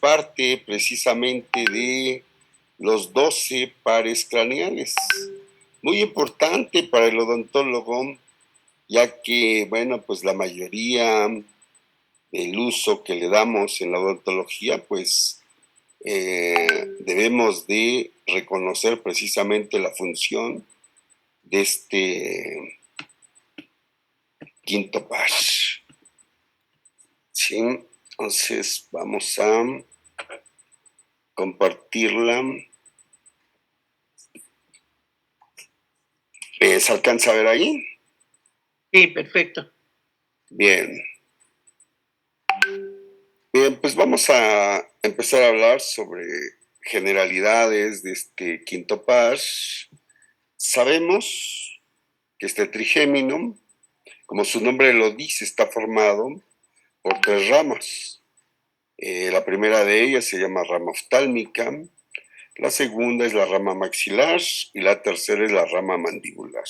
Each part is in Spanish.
parte precisamente de los 12 pares craneales. Muy importante para el odontólogo, ya que, bueno, pues la mayoría del uso que le damos en la odontología, pues debemos de reconocer precisamente la función de este quinto par. ¿Sí? Entonces vamos a compartirla. ¿Se alcanza a ver ahí? Sí, perfecto. Bien. Bien, pues vamos a empezar a hablar sobre generalidades de este quinto par. Sabemos que este trigémino, como su nombre lo dice, está formado por 3 ramas. La primera de ellas se llama rama oftálmica, la segunda es la rama maxilar y la tercera es la rama mandibular.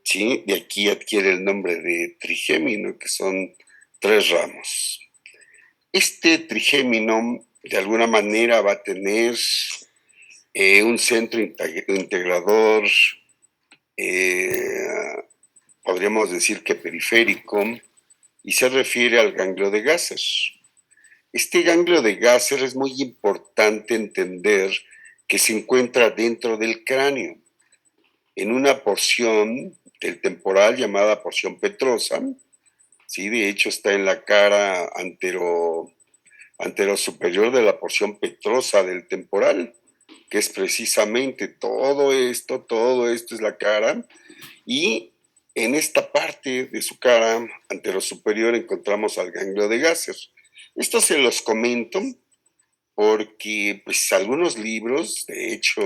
¿Sí? De aquí adquiere el nombre de trigémino, que son 3 ramos. Este trigémino de alguna manera va a tener un centro integrador, podríamos decir que periférico, y se refiere al ganglio de Gasser. Este ganglio de Gasser es muy importante entender que se encuentra dentro del cráneo, en una porción del temporal llamada porción petrosa. Sí, de hecho está en la cara antero superior de la porción petrosa del temporal, que es precisamente todo esto es la cara, y en esta parte de su cara antero superior encontramos al ganglio de Gasser. Esto se los comento porque pues algunos libros, de hecho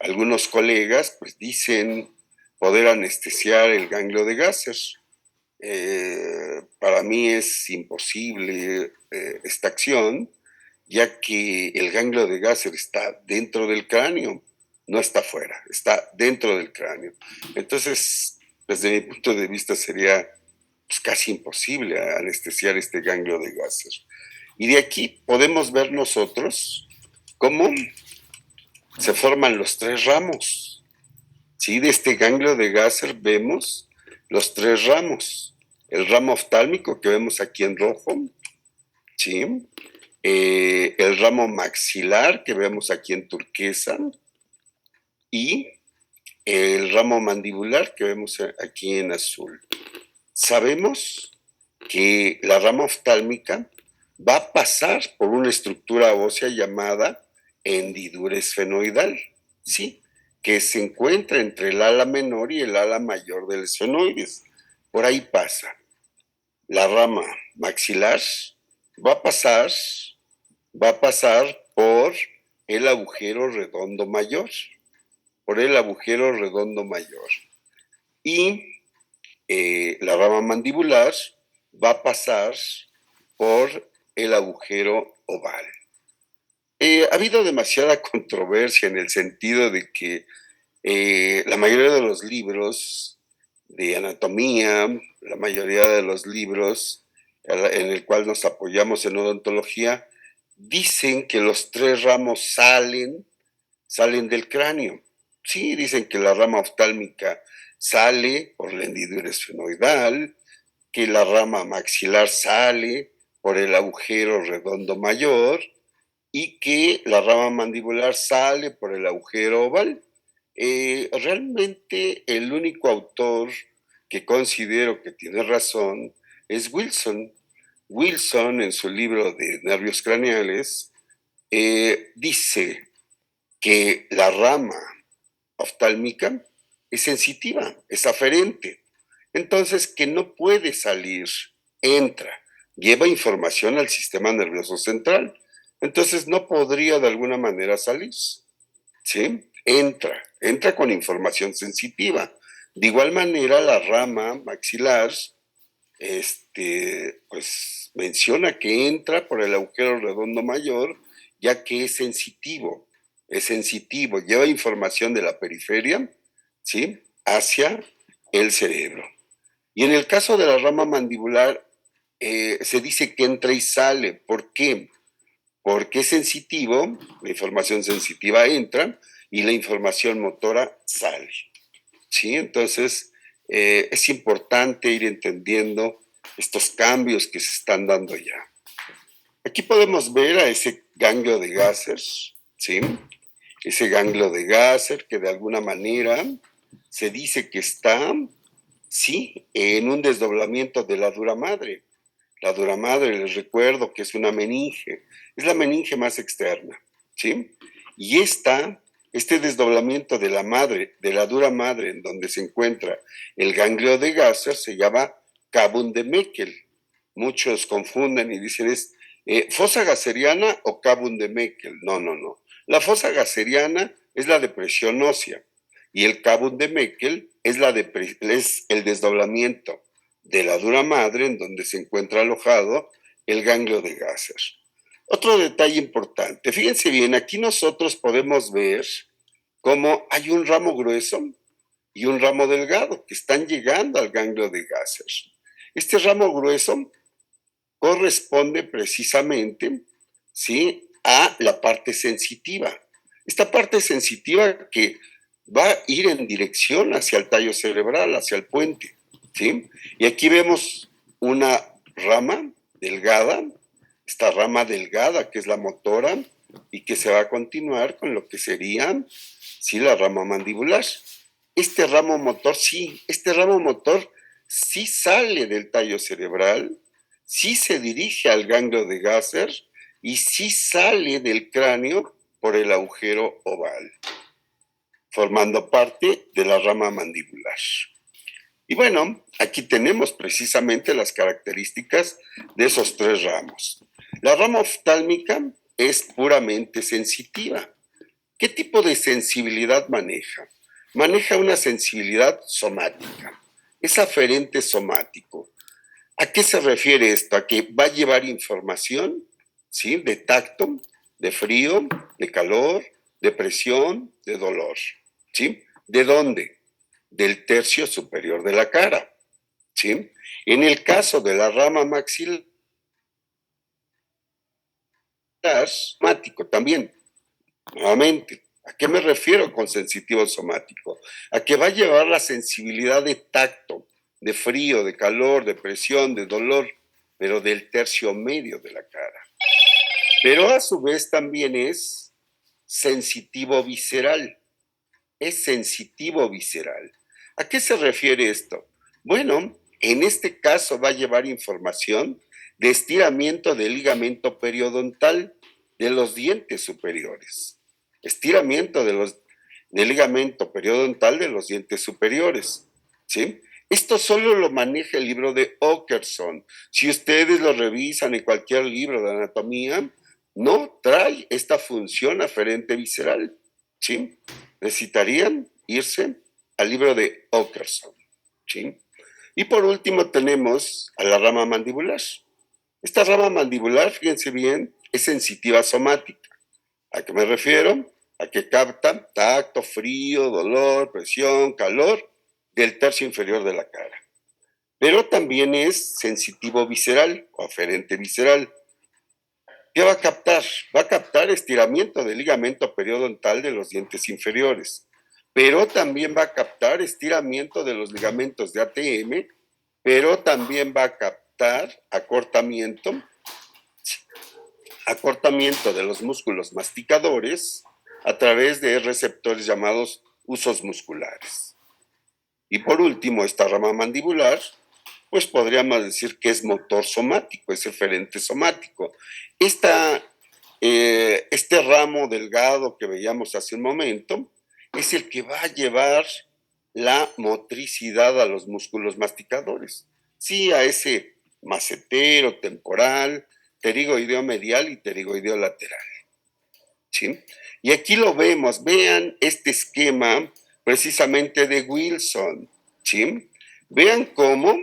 algunos colegas pues dicen poder anestesiar el ganglio de Gasser. Para mí es imposible esta acción, ya que el ganglio de Gasser está dentro del cráneo, no está fuera, está dentro del cráneo. Entonces, desde mi punto de vista sería pues, casi imposible anestesiar este ganglio de Gasser. Y de aquí podemos ver nosotros cómo se forman los 3 ramos. ¿Sí? De este ganglio de Gasser vemos los 3 ramos. El ramo oftálmico que vemos aquí en rojo, ¿sí? El ramo maxilar que vemos aquí en turquesa y el ramo mandibular que vemos aquí en azul. Sabemos que la rama oftálmica va a pasar por una estructura ósea llamada hendidura esfenoidal, ¿sí? Que se encuentra entre el ala menor y el ala mayor del esfenoides. Por ahí pasa. La rama maxilar va a pasar, va a pasar por el agujero redondo mayor, por el agujero redondo mayor. Y la rama mandibular va a pasar por el agujero oval. Ha habido demasiada controversia en el sentido de que la mayoría de los libros de anatomía, la mayoría de los libros en el cual nos apoyamos en odontología, dicen que los 3 ramos salen del cráneo. Sí, dicen que la rama oftálmica sale por la hendidura esfenoidal, que la rama maxilar sale por el agujero redondo mayor y que la rama mandibular sale por el agujero oval. Realmente el único autor que considero que tiene razón es Wilson. Wilson, en su libro de nervios craneales, dice que la rama oftálmica es sensitiva, es aferente. Entonces, que no puede salir, entra, lleva información al sistema nervioso central. Entonces, no podría de alguna manera salir. ¿Sí? Entra con información sensitiva. De igual manera, la rama maxilar, pues menciona que entra por el agujero redondo mayor, ya que es sensitivo, lleva información de la periferia, ¿sí? Hacia el cerebro. Y en el caso de la rama mandibular, se dice que entra y sale. ¿Por qué? porque es sensitivo, la información sensitiva entra y la información motora sale. ¿Sí? Entonces, es importante ir entendiendo estos cambios que se están dando ya. Aquí podemos ver a ese ganglio de Gasser, ¿sí? Ese ganglio de Gasser que de alguna manera se dice que está, sí, en un desdoblamiento de la dura madre. La dura madre, les recuerdo que es una meninge, es la meninge más externa, ¿sí? Y este desdoblamiento de la madre, de la dura madre, en donde se encuentra el ganglio de Gasser, se llama Cavum de Meckel. Muchos confunden y dicen es fosa gasseriana o Cavum de Meckel. No, no, no. La fosa gasseriana es la depresión ósea y el Cavum de Meckel es el desdoblamiento de la dura madre en donde se encuentra alojado el ganglio de Gasser. Otro detalle importante, fíjense bien, aquí nosotros podemos ver cómo hay un ramo grueso y un ramo delgado que están llegando al ganglio de Gasser. Este ramo grueso corresponde precisamente, ¿sí?, a la parte sensitiva. Esta parte sensitiva que va a ir en dirección hacia el tallo cerebral, hacia el puente, ¿sí? Y aquí vemos una rama delgada, esta rama delgada que es la motora y que se va a continuar con lo que sería, sí, la rama mandibular. Este ramo motor sí sale del tallo cerebral, sí se dirige al ganglio de Gasser y sí sale del cráneo por el agujero oval, formando parte de la rama mandibular. Y bueno, aquí tenemos precisamente las características de esos tres ramos. La rama oftálmica es puramente sensitiva. ¿Qué tipo de sensibilidad maneja? Maneja una sensibilidad somática. Es aferente somático. ¿A qué se refiere esto? A que va a llevar información, ¿sí?, de tacto, de frío, de calor, de presión, de dolor. ¿Sí? ¿De dónde? Del tercio superior de la cara. ¿Sí? En el caso de la rama maxilar, somático también. Nuevamente, ¿a qué me refiero con sensitivo somático? A que va a llevar la sensibilidad de tacto, de frío, de calor, de presión, de dolor, pero del tercio medio de la cara. Pero a su vez también es sensitivo visceral. Es sensitivo visceral. ¿A qué se refiere esto? Bueno, en este caso va a llevar información de estiramiento del ligamento periodontal de los dientes superiores. Estiramiento del ligamento periodontal de los dientes superiores. ¿Sí? Esto solo lo maneja el libro de Åkesson. Si ustedes lo revisan en cualquier libro de anatomía, no trae esta función aferente visceral. ¿Sí? Necesitarían irse al libro de Åkesson. ¿Sí? Y por último tenemos a la rama mandibular. Esta rama mandibular, fíjense bien, es sensitiva somática. ¿A qué me refiero? A que capta tacto, frío, dolor, presión, calor del tercio inferior de la cara. Pero también es sensitivo visceral o aferente visceral. ¿Qué va a captar? Va a captar estiramiento del ligamento periodontal de los dientes inferiores, pero también va a captar estiramiento de los ligamentos de ATM, pero también va a captar acortamiento de los músculos masticadores a través de receptores llamados usos musculares. Y por último, esta rama mandibular, pues podríamos decir que es motor somático, es eferente somático. Este ramo delgado que veíamos hace un momento es el que va a llevar la motricidad a los músculos masticadores. Sí, a ese macetero, temporal, pterigoideo medial y pterigoideo lateral. ¿Sí? Y aquí lo vemos, vean este esquema precisamente de Wilson. ¿Sí? Vean cómo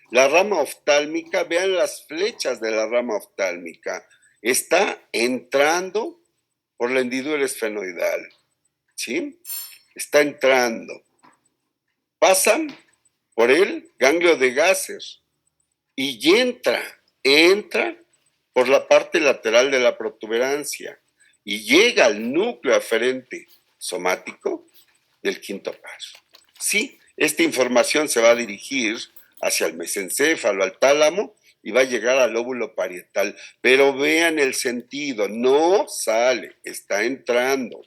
la rama oftálmica, vean las flechas de la rama oftálmica, está entrando por la hendidura esfenoidal. ¿Sí? Está entrando. Pasan por el ganglio de Gasser y entra por la parte lateral de la protuberancia y llega al núcleo aferente somático del quinto paso. Sí, esta información se va a dirigir hacia el mesencéfalo, al tálamo, y va a llegar al lóbulo parietal. Pero vean el sentido, no sale, está entrando.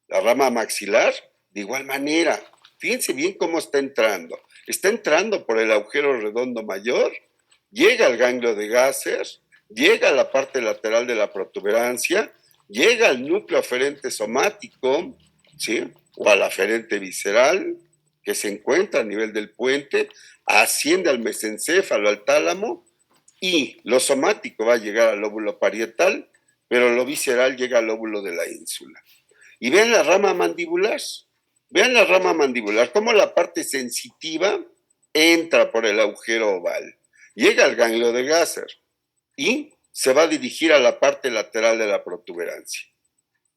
La rama maxilar, de igual manera, fíjense bien cómo está entrando. Está entrando por el agujero redondo mayor, llega al ganglio de Gasser, llega a la parte lateral de la protuberancia, llega al núcleo aferente somático, ¿sí? O al aferente visceral, que se encuentra a nivel del puente, asciende al mesencéfalo, al tálamo, y lo somático va a llegar al lóbulo parietal, pero lo visceral llega al lóbulo de la ínsula. Y vean la rama mandibular, cómo la parte sensitiva entra por el agujero oval, llega al ganglio de Gasser y se va a dirigir a la parte lateral de la protuberancia.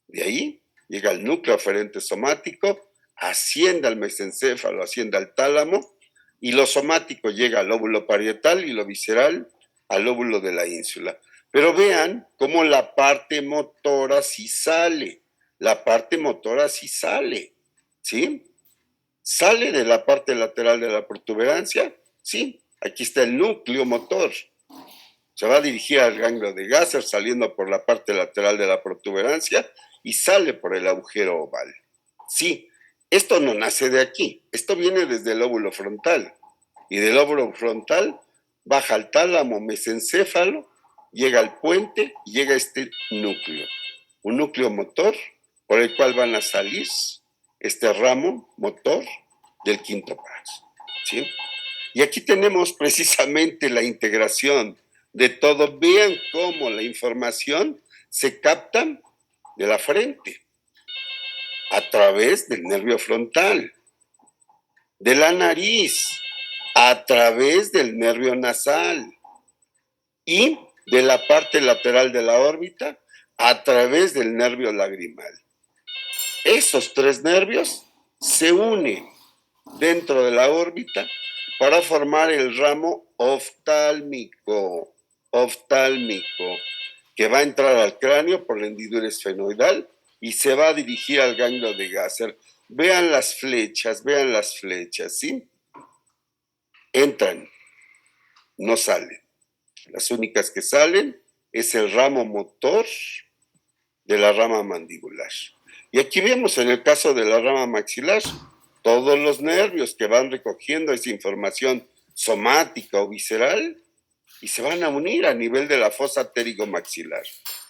De ahí llega al núcleo aferente somático, asciende al mesencéfalo, asciende al tálamo, y lo somático llega al lóbulo parietal y lo visceral al lóbulo de la ínsula. Pero vean cómo la parte motora sí sale. La parte motora sí sale, ¿sí? Sale de la parte lateral de la protuberancia, sí. Aquí está el núcleo motor. Se va a dirigir al ganglio de Gasser saliendo por la parte lateral de la protuberancia y sale por el agujero oval. Sí, esto no nace de aquí, esto viene desde el lóbulo frontal. Y del lóbulo frontal baja al tálamo mesencéfalo, llega al puente y llega a este núcleo. Un núcleo motor por el cual van a salir este ramo motor del quinto paso, ¿sí? Y aquí tenemos precisamente la integración de todo. Vean cómo la información se capta de la frente, a través del nervio frontal, de la nariz, a través del nervio nasal y de la parte lateral de la órbita, a través del nervio lagrimal. Esos tres nervios se unen dentro de la órbita para formar el ramo oftálmico, que va a entrar al cráneo por la hendidura esfenoidal y se va a dirigir al ganglio de Gasser. Vean las flechas, ¿sí? Entran, no salen. Las únicas que salen es el ramo motor de la rama mandibular. Y aquí vemos en el caso de la rama maxilar, todos los nervios que van recogiendo esa información somática o visceral y se van a unir a nivel de la fosa pterigomaxilar.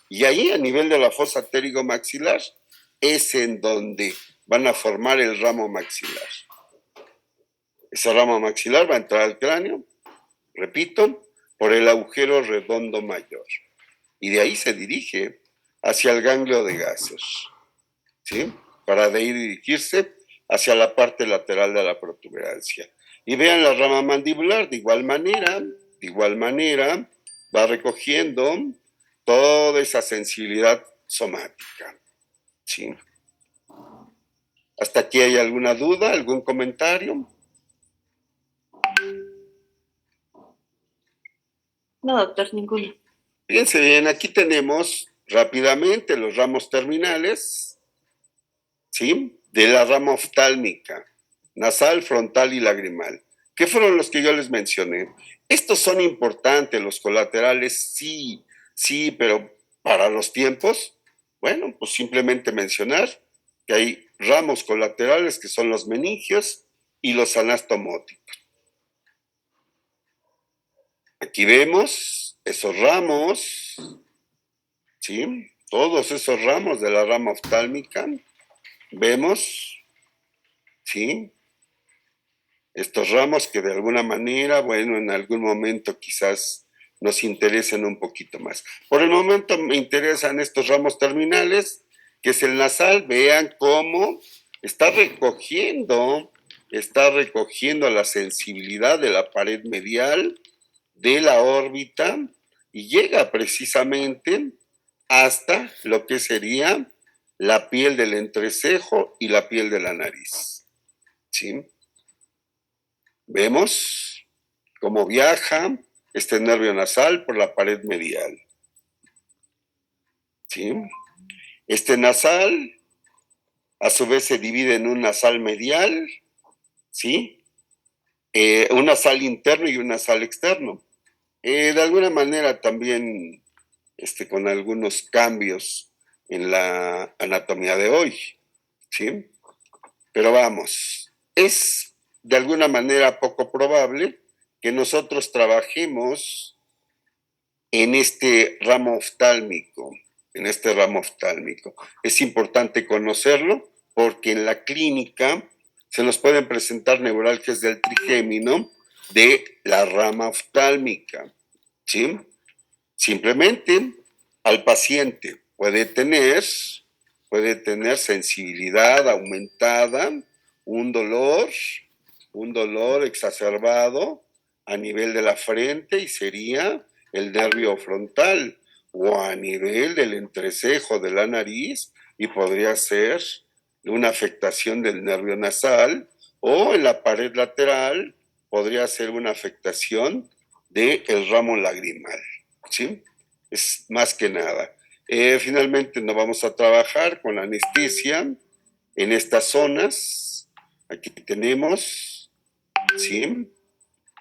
Y ahí, a nivel de la fosa pterigomaxilar, es en donde van a formar el ramo maxilar. Esa rama maxilar va a entrar al cráneo, repito, por el agujero redondo mayor. Y de ahí se dirige hacia el ganglio de Gasser, ¿sí? Para de ahí dirigirse hacia la parte lateral de la protuberancia. Y vean la rama mandibular, de igual manera, va recogiendo toda esa sensibilidad somática, ¿sí? ¿Hasta aquí hay alguna duda, algún comentario? No, doctor, ninguno. Fíjense bien, aquí tenemos rápidamente los ramos terminales, ¿sí? De la rama oftálmica, nasal, frontal y lagrimal. ¿Qué fueron los que yo les mencioné? Estos son importantes, los colaterales, sí, pero para los tiempos, bueno, pues simplemente mencionar que hay ramos colaterales que son los meningios y los anastomóticos. Aquí vemos esos ramos, ¿sí? Todos esos ramos de la rama oftálmica, vemos, ¿sí? Estos ramos que de alguna manera, bueno, en algún momento quizás nos interesen un poquito más. Por el momento me interesan estos ramos terminales, que es el nasal. Vean cómo está recogiendo la sensibilidad de la pared medial de la órbita y llega precisamente hasta lo que sería la piel del entrecejo y la piel de la nariz, ¿sí? Vemos cómo viaja este nervio nasal por la pared medial. ¿sí? Este nasal, a su vez, se divide en un nasal medial, ¿sí? Un nasal interno y un nasal externo. De alguna manera también con algunos cambios en la anatomía de hoy, ¿sí? Pero vamos, es de alguna manera poco probable que nosotros trabajemos en este ramo oftálmico, Es importante conocerlo porque en la clínica se nos pueden presentar neuralgias del trigémino de la rama oftálmica, ¿sí? Simplemente al paciente puede tener sensibilidad aumentada, un dolor, un dolor exacerbado a nivel de la frente y sería el nervio frontal o a nivel del entrecejo de la nariz y podría ser una afectación del nervio nasal o en la pared lateral podría ser una afectación del ramo lagrimal, ¿sí? Es más que nada. Finalmente nos vamos a trabajar con la anestesia en estas zonas. Aquí tenemos, ¿sí?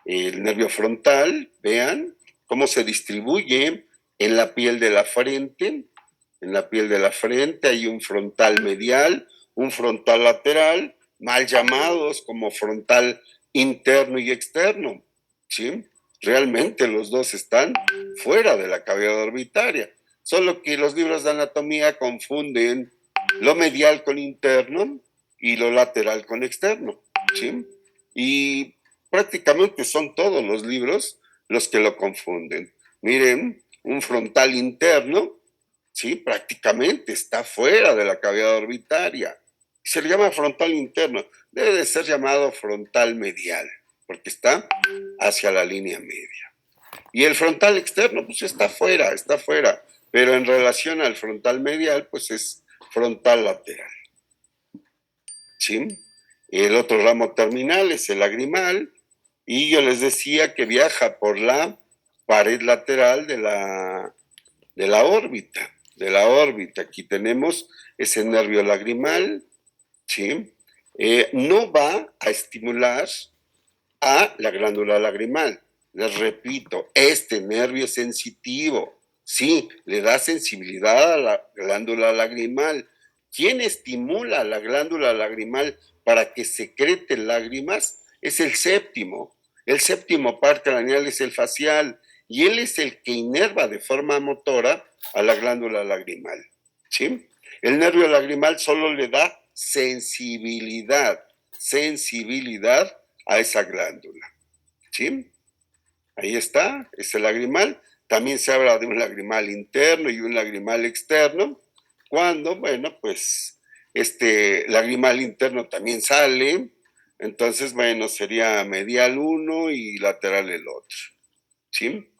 El nervio frontal, vean cómo se distribuye en la piel de la frente. En la piel de la frente hay un frontal medial, un frontal lateral, mal llamados como frontal interno y externo, ¿sí? Realmente los dos están fuera de la cavidad orbitaria, solo que los libros de anatomía confunden lo medial con interno y lo lateral con externo, ¿sí? Y prácticamente son todos los libros los que lo confunden. Miren, un frontal interno, ¿sí? Prácticamente está fuera de la cavidad orbitaria. Se le llama frontal interno, debe de ser llamado frontal medial, porque está hacia la línea media. Y el frontal externo, pues está fuera, pero en relación al frontal medial, pues es frontal lateral, ¿sí? El otro ramo terminal es el lagrimal, y yo les decía que viaja por la pared lateral de la órbita, Aquí tenemos ese nervio lagrimal, ¿sí? No va a estimular a la glándula lagrimal. Les repito, este nervio es sensitivo, sí, le da sensibilidad a la glándula lagrimal. ¿Quién estimula la glándula lagrimal para que secrete lágrimas? Es el séptimo. El séptimo par craneal es el facial y él es el que inerva de forma motora a la glándula lagrimal, ¿sí? El nervio lagrimal solo le da sensibilidad a esa glándula, ¿sí? Ahí está, es el lagrimal. También se habla de un lagrimal interno y un lagrimal externo, cuando, bueno, pues este lagrimal interno también sale, entonces, bueno, sería medial uno y lateral el otro, ¿sí?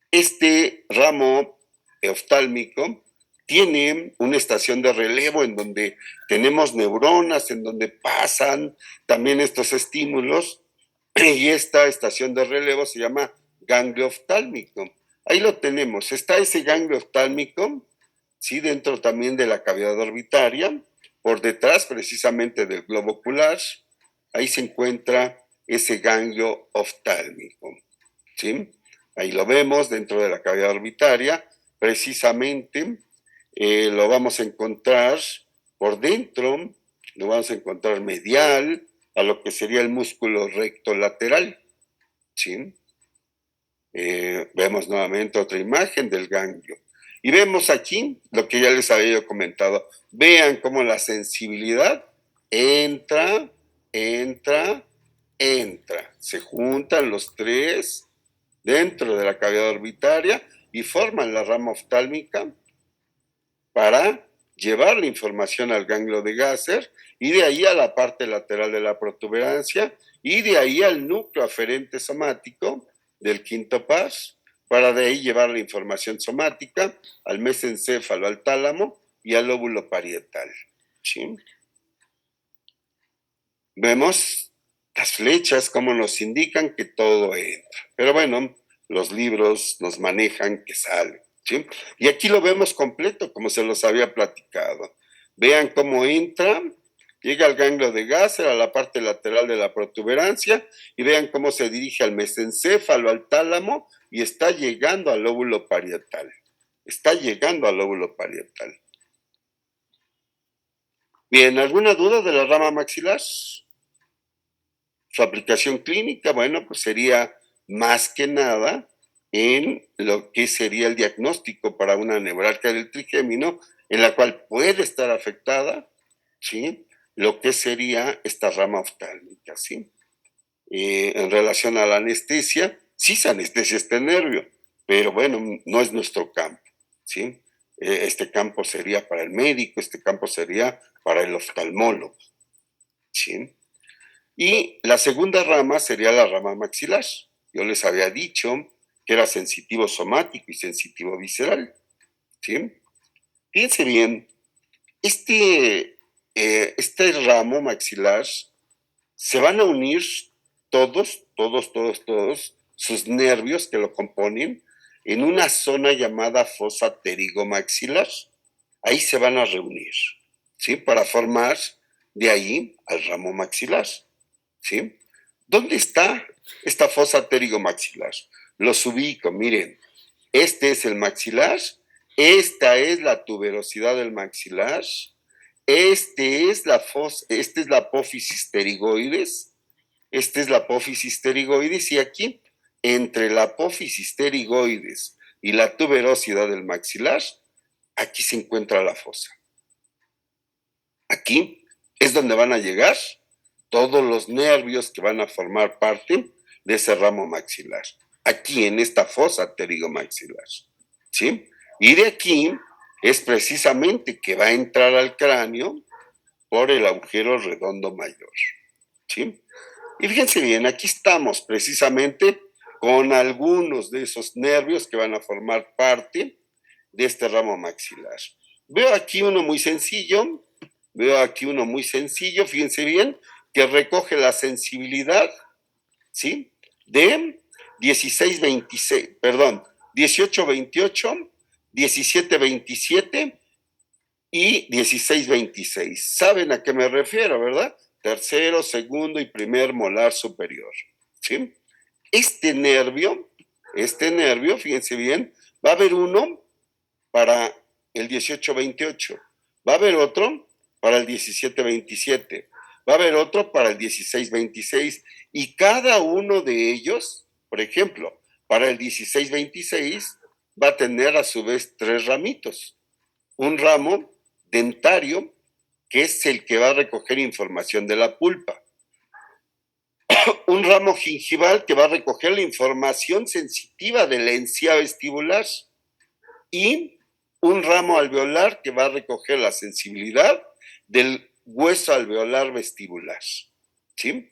Este ramo oftálmico tiene una estación de relevo en donde tenemos neuronas, en donde pasan también estos estímulos, y esta estación de relevo se llama ganglio oftálmico. Ahí lo tenemos, está ese ganglio oftálmico, ¿sí? Dentro también de la cavidad orbitaria, por detrás precisamente del globo ocular, ahí se encuentra ese ganglio oftálmico, ¿sí? Ahí lo vemos dentro de la cavidad orbitaria, precisamente lo vamos a encontrar por dentro, lo vamos a encontrar medial a lo que sería el músculo recto lateral, ¿sí? Vemos nuevamente otra imagen del ganglio. Y vemos aquí lo que ya les había comentado. Vean cómo la sensibilidad entra, entra, entra. Se juntan los tres dentro de la cavidad orbitaria y forman la rama oftálmica para llevar la información al ganglio de Gasser y de ahí a la parte lateral de la protuberancia y de ahí al núcleo aferente somático del quinto par, para de ahí llevar la información somática al mesencéfalo, al tálamo y al lóbulo parietal, ¿sí? Vemos las flechas como nos indican que todo entra, pero bueno, los libros nos manejan que sale. ¿sí? Y aquí lo vemos completo, como se los había platicado. Vean cómo entra, llega al ganglio de Gasser, a la parte lateral de la protuberancia, y vean cómo se dirige al mesencéfalo, al tálamo, y está llegando al lóbulo parietal. Está llegando al lóbulo parietal. Bien, ¿alguna duda de la rama maxilar? Su aplicación clínica, bueno, pues sería más que nada en lo que sería el diagnóstico para una neuralgia del trigémino, en la cual puede estar afectada, ¿sí? Lo que sería esta rama oftálmica, ¿sí? En relación a la anestesia, sí se anestesia este nervio, pero bueno, no es nuestro campo, ¿sí? Este campo sería para el médico, este campo sería para el oftalmólogo, ¿sí? Y la segunda rama sería la rama maxilar. Yo les había dicho que era sensitivo somático y sensitivo visceral, ¿sí? Fíjense bien, este ramo maxilar se van a unir todos sus nervios que lo componen en una zona llamada fosa pterigomaxilar. Ahí se van a reunir, ¿sí? Para formar de ahí al ramo maxilar, ¿sí? ¿Dónde está esta fosa pterigomaxilar? Los ubico, miren, este es el maxilar, esta es la tuberosidad del maxilar, esta es la apófisis pterigoides, esta es la apófisis pterigoides, y aquí, entre la apófisis pterigoides y la tuberosidad del maxilar, aquí se encuentra la fosa. Aquí es donde van a llegar todos los nervios que van a formar parte de ese ramo maxilar. Aquí en esta fosa pterigomaxilar, ¿sí? Y de aquí es precisamente que va a entrar al cráneo por el agujero redondo mayor, ¿sí? Y fíjense bien, aquí estamos precisamente con algunos de esos nervios que van a formar parte de este ramo maxilar. Veo aquí uno muy sencillo, fíjense bien, que recoge la sensibilidad, ¿sí? De 18-28, 17-27 y 16-26. ¿Saben a qué me refiero, verdad? Tercero, segundo y primer molar superior, ¿sí? Este nervio, fíjense bien, va a haber uno para el 18-28, va a haber otro para el 17-27, va a haber otro para el 16-26, y cada uno de ellos, por ejemplo, para el 16-26 va a tener a su vez 3 ramitos. Un ramo dentario, que es el que va a recoger información de la pulpa. Un ramo gingival que va a recoger la información sensitiva de la encía vestibular. Y un ramo alveolar que va a recoger la sensibilidad del hueso alveolar vestibular, ¿sí?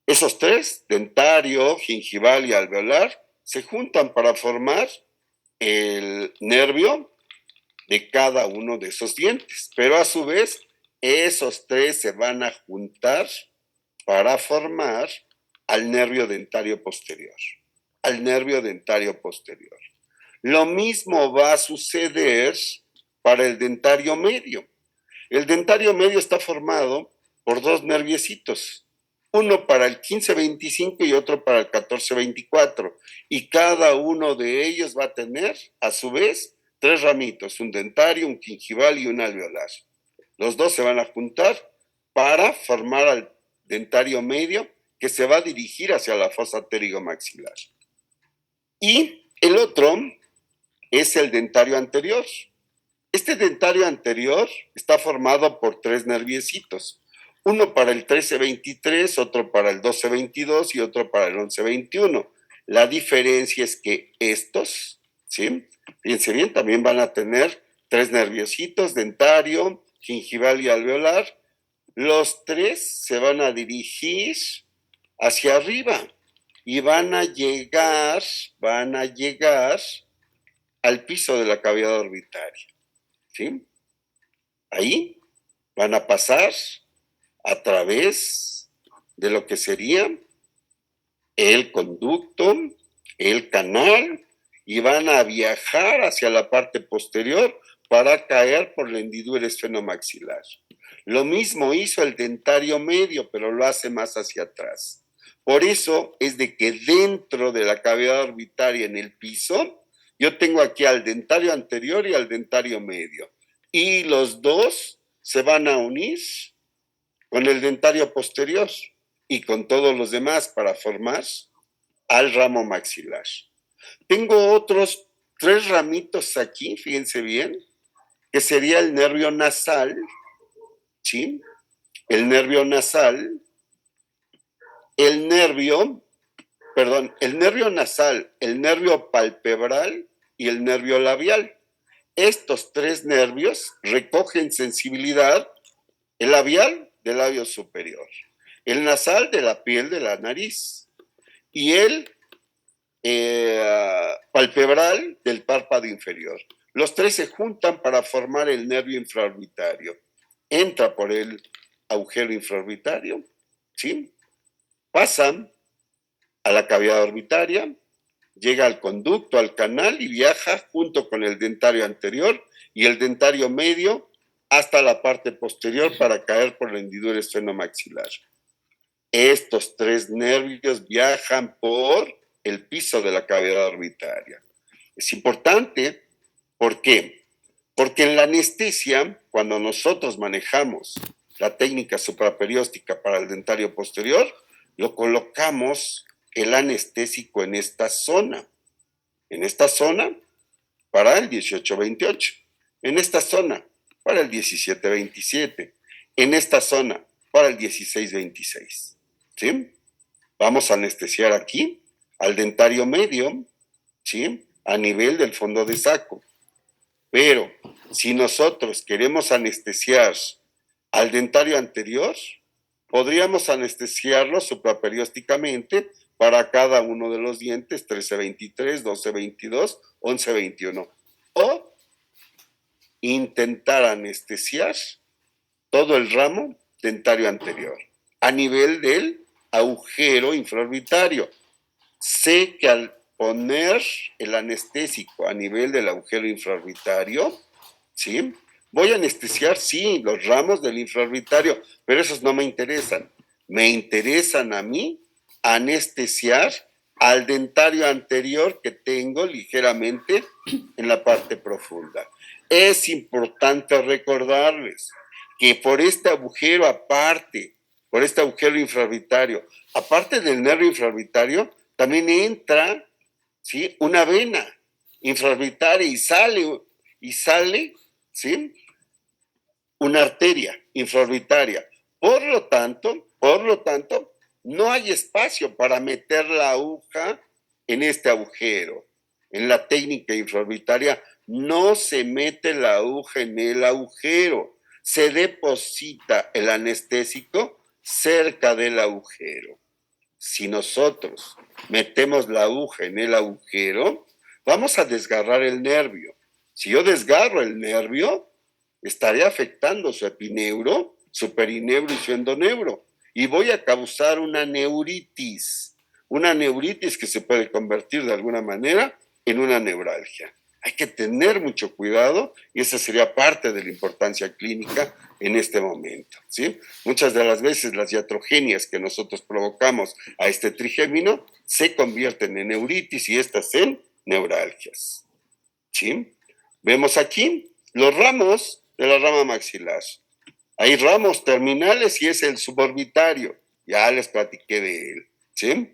Esos 3, dentario, gingival y alveolar, se juntan para formar el nervio de cada uno de esos dientes, pero a su vez esos 3 se van a juntar para formar al nervio dentario posterior, Lo mismo va a suceder para el dentario medio. El dentario medio está formado por 2 nerviecitos, uno para el 15-25 y otro para el 14-24, y cada uno de ellos va a tener a su vez 3 ramitos, un dentario, un gingival y un alveolar. Los 2 se van a juntar para formar al dentario medio, que se va a dirigir hacia la fosa pterigomaxilar. Y el otro es el dentario anterior. Este dentario anterior está formado por 3 nerviecitos, uno para el 13-23, otro para el 12-22 y otro para el 11-21. La diferencia es que estos, ¿sí? Fíjense bien, también van a tener 3 nerviositos, dentario, gingival y alveolar. Los 3 se van a dirigir hacia arriba y van a llegar al piso de la cavidad orbitaria, ¿sí? Ahí van a pasar a través de lo que sería el conducto, el canal y van a viajar hacia la parte posterior para caer por la hendidura esfenomaxilar. Lo mismo hizo el dentario medio, pero lo hace más hacia atrás. Por eso es de que dentro de la cavidad orbitaria en el piso, yo tengo aquí al dentario anterior y al dentario medio. Y los dos se van a unir con el dentario posterior y con todos los demás para formar al ramo maxilar. Tengo otros 3 ramitos aquí, fíjense bien, que sería el nervio nasal, ¿sí? El nervio nasal, el nervio, el nervio nasal, el nervio palpebral y el nervio labial. Estos 3 nervios recogen sensibilidad, el labial del labio superior, el nasal de la piel de la nariz y el palpebral del párpado inferior. Los 3 se juntan para formar el nervio infraorbitario. Entra por el agujero infraorbitario, ¿sí? Pasa a la cavidad orbitaria, llega al conducto, al canal y viaja junto con el dentario anterior y el dentario medio hasta la parte posterior para caer por la hendidura esfenomaxilar. Estos 3 nervios viajan por el piso de la cavidad orbitaria. Es importante, ¿por qué? Porque en la anestesia, cuando nosotros manejamos la técnica supraperióstica para el dentario posterior, lo colocamos el anestésico en esta zona para el 18-28, en esta zona para el 17-27, en esta zona para el 16-26, ¿sí? Vamos a anestesiar aquí al dentario medio, ¿sí? A nivel del fondo de saco. Pero si nosotros queremos anestesiar al dentario anterior, podríamos anestesiarlo supraperiósticamente para cada uno de los dientes, 13-23, 12-22, 11-21. O intentar anestesiar todo el ramo dentario anterior a nivel del agujero infraorbitario. Sé que al poner el anestésico a nivel del agujero infraorbitario, ¿sí? Voy a anestesiar, sí, los ramos del infraorbitario, pero esos no me interesan. Me interesan a mí anestesiar al dentario anterior que tengo ligeramente en la parte profunda. Es importante recordarles que por este agujero aparte, por este agujero infraorbitario, aparte del nervio infraorbitario, también entra, ¿sí?, una vena infraorbitaria y sale, ¿sí?, una arteria infraorbitaria. Por lo tanto, no hay espacio para meter la aguja en este agujero. En la técnica infraorbitaria no se mete la aguja en el agujero, se deposita el anestésico cerca del agujero. Si nosotros metemos la aguja en el agujero, vamos a desgarrar el nervio. Si yo desgarro el nervio, estaré afectando su epineuro, su perineuro y su endoneuro. Y voy a causar una neuritis que se puede convertir de alguna manera en una neuralgia. Hay que tener mucho cuidado y esa sería parte de la importancia clínica en este momento, ¿sí? Muchas de las veces las iatrogenias que nosotros provocamos a este trigémino se convierten en neuritis y estas en neuralgias, ¿sí? Vemos aquí los ramos de la rama maxilar. Hay ramos terminales y es el suborbitario, ya les platiqué de él, ¿sí?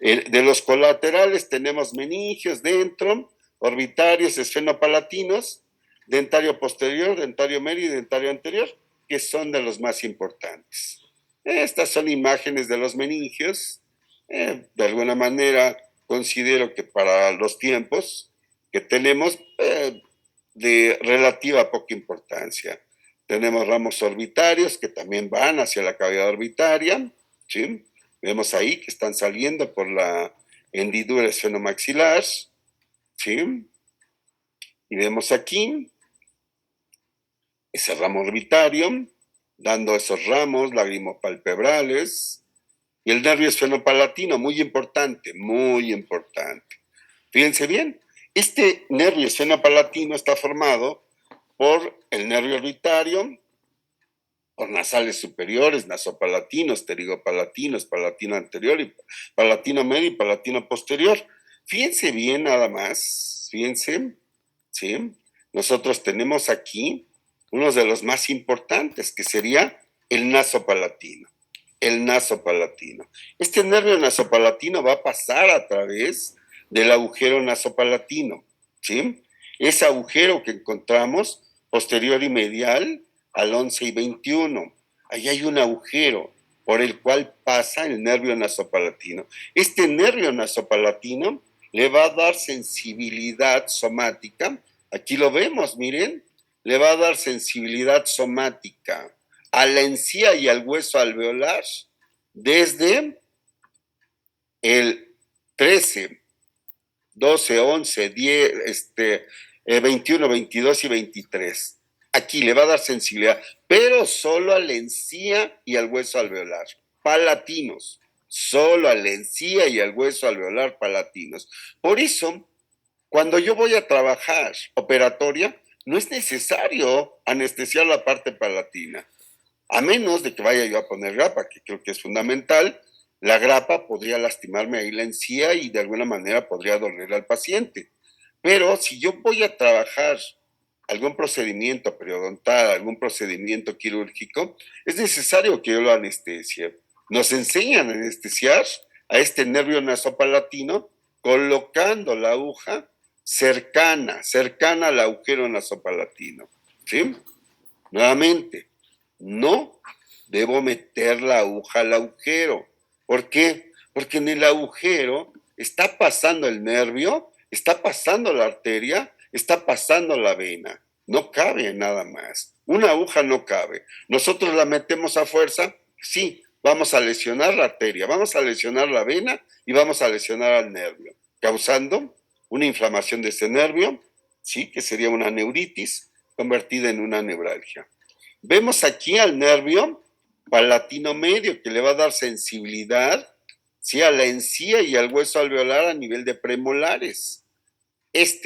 De los colaterales tenemos meningios dentro, orbitarios, esfenopalatinos, dentario posterior, dentario medio y dentario anterior, que son de los más importantes. Estas son imágenes de los meningios. De alguna manera considero que para los tiempos que tenemos, de relativa poca importancia. Tenemos ramos orbitarios que también van hacia la cavidad orbitaria, ¿sí? Vemos ahí que están saliendo por la hendidura esfenomaxilar, ¿sí? Y vemos aquí ese ramo orbitario, dando esos ramos lagrimopalpebrales, y el nervio esfenopalatino, muy importante, muy importante. Fíjense bien, Este nervio esfenopalatino está formado por el nervio orbitario, por nasales superiores, nasopalatinos, pterigopalatinos, palatino anterior, y palatino medio y palatino posterior. Fíjense bien nada más, fíjense, ¿sí? Nosotros tenemos aquí uno de los más importantes, que sería el nasopalatino. El nasopalatino. Este nervio nasopalatino va a pasar a través del agujero nasopalatino, ¿sí? Ese agujero que encontramos posterior y medial al 11 y 21. Ahí hay un agujero por el cual pasa el nervio nasopalatino. Este nervio nasopalatino le va a dar sensibilidad somática. Aquí lo vemos, miren, le va a dar sensibilidad somática a la encía y al hueso alveolar desde el 13, 12, 11, 10, 21, 22 y 23. Aquí le va a dar sensibilidad, pero solo a la encía y al hueso alveolar, palatinos, solo a la encía y al hueso alveolar palatinos. Por eso, cuando yo voy a trabajar operatoria, no es necesario anestesiar la parte palatina, a menos de que vaya yo a poner grapa, que creo que es fundamental. La grapa podría lastimarme ahí la encía y de alguna manera podría doler al paciente. Pero si yo voy a trabajar algún procedimiento periodontal, algún procedimiento quirúrgico, es necesario que yo lo anestesie. Nos enseñan a anestesiar a este nervio nasopalatino colocando la aguja cercana al agujero nasopalatino. ¿Sí? Nuevamente, no debo meter la aguja al agujero. ¿Por qué? Porque en el agujero está pasando el nervio, está pasando la arteria, está pasando la vena. No cabe nada más. Una aguja no cabe. Nosotros la metemos a fuerza, sí, vamos a lesionar la arteria, vamos a lesionar la vena y vamos a lesionar al nervio, causando una inflamación de ese nervio, sí, que sería una neuritis convertida en una neuralgia. Vemos aquí al nervio palatino medio, que le va a dar sensibilidad, ¿sí?, a la encía y al hueso alveolar a nivel de premolares. Es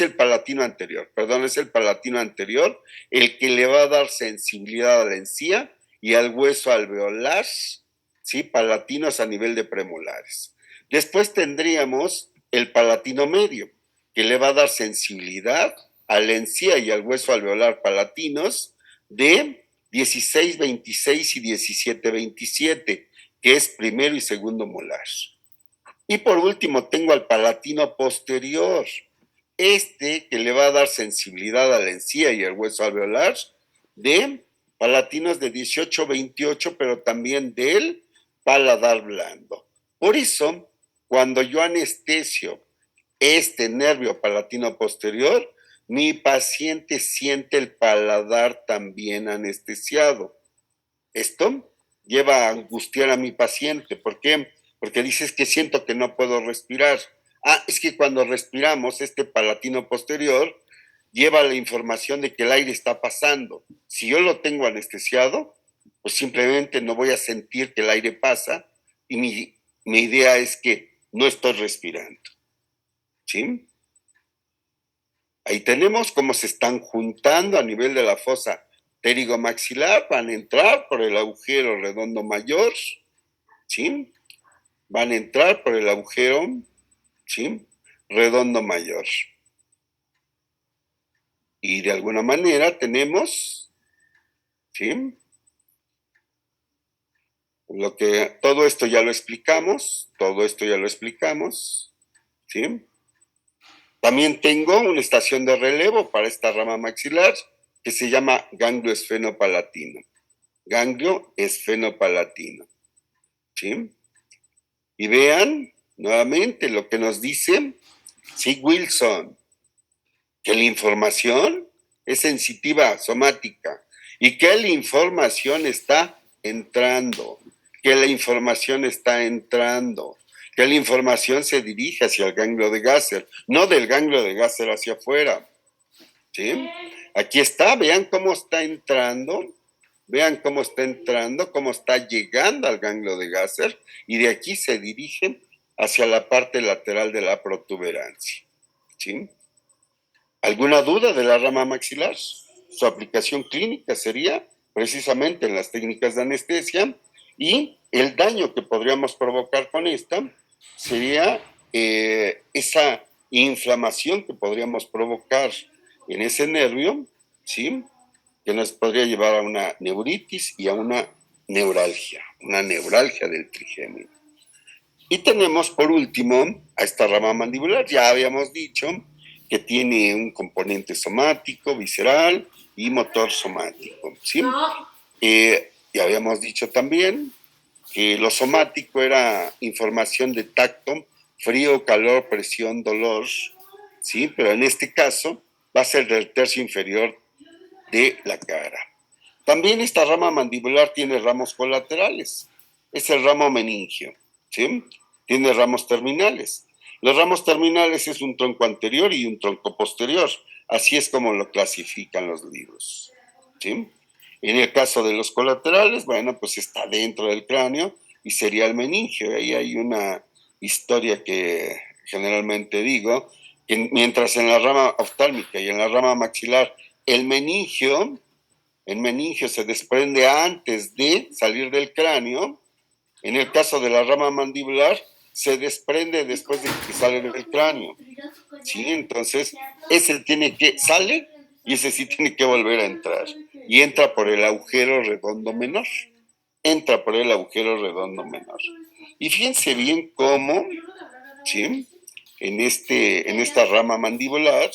el palatino anterior, es el palatino anterior el que le va a dar sensibilidad a la encía y al hueso alveolar, ¿sí?, palatinos a nivel de premolares. Después tendríamos el palatino medio, que le va a dar sensibilidad a la encía y al hueso alveolar palatinos de 16, 26 y 17, 27, que es primero y segundo molar. Y por último tengo al palatino posterior, que le va a dar sensibilidad a la encía y al hueso alveolar de palatinos de 18, 28, pero también del paladar blando. Por eso, cuando yo anestesio este nervio palatino posterior, mi paciente siente el paladar también anestesiado. Esto lleva a angustiar a mi paciente. ¿Por qué? Porque dices que siento que no puedo respirar. Es que cuando respiramos, este palatino posterior lleva la información de que el aire está pasando. Si yo lo tengo anestesiado, pues simplemente no voy a sentir que el aire pasa y mi idea es que no estoy respirando. ¿Sí? Ahí tenemos cómo se están juntando a nivel de la fosa pterigomaxilar, van a entrar por el agujero redondo mayor, ¿sí? Van a entrar por el agujero, ¿sí?, redondo mayor. Y de alguna manera tenemos, ¿sí?, todo esto ya lo explicamos, ¿sí? También tengo una estación de relevo para esta rama maxilar que se llama ganglio esfenopalatino. Ganglio esfenopalatino, ¿sí? Y vean nuevamente lo que nos dice, sí, Wilson, que la información es sensitiva, somática, y que la información está entrando, que la información se dirige hacia el ganglio de Gasser, no del ganglio de Gasser hacia afuera. ¿Sí? Aquí está, vean cómo está entrando, cómo está llegando al ganglio de Gasser, y de aquí se dirige hacia la parte lateral de la protuberancia. ¿Sí? ¿Alguna duda de la rama maxilar? Su aplicación clínica sería precisamente en las técnicas de anestesia, y el daño que podríamos provocar con esta sería esa inflamación que podríamos provocar en ese nervio, ¿sí? Que nos podría llevar a una neuritis y a una neuralgia del trigémino. Y tenemos por último a esta rama mandibular. Ya habíamos dicho que tiene un componente somático, visceral y motor somático, ¿sí? Ya habíamos dicho también que lo somático era información de tacto, frío, calor, presión, dolor, ¿sí? Pero en este caso va a ser del tercio inferior de la cara. También esta rama mandibular tiene ramos colaterales. Es el ramo meningio, ¿sí? Tiene ramos terminales. Los ramos terminales es un tronco anterior y un tronco posterior. Así es como lo clasifican los libros, ¿sí? En el caso de los colaterales, bueno, pues está dentro del cráneo y sería el meningio. Ahí hay una historia que generalmente digo, que mientras en la rama oftálmica y en la rama maxilar el meningio se desprende antes de salir del cráneo, en el caso de la rama mandibular se desprende después de que sale del cráneo. ¿Sí? Entonces, ese sale y ese sí tiene que volver a entrar. Y entra por el agujero redondo menor. Entra por el agujero redondo menor. Y fíjense bien cómo, ¿sí? En esta rama mandibular,